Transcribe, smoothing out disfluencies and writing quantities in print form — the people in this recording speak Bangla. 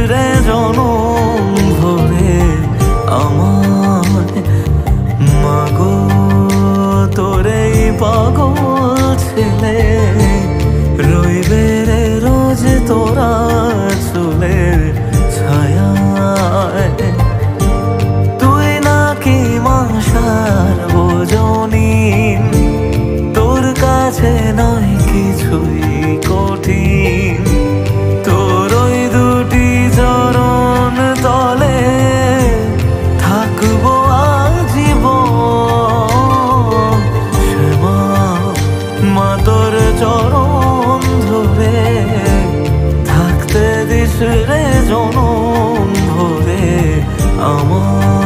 রে জনম ভরে আমার মাগো তোরে পাগল ছেলে রইবে রে রোজ তোরা চুলের ছায়ায় তুই নাকি মাসার বোঝনি তোর কাছে নয় কিছুই কঠিন তোর ওই দুটি চরণ তলে থাকবো আজীবন শ্যামা মা তোর চরণ ধরে থাকতে দিস রে জনম ভরে আমার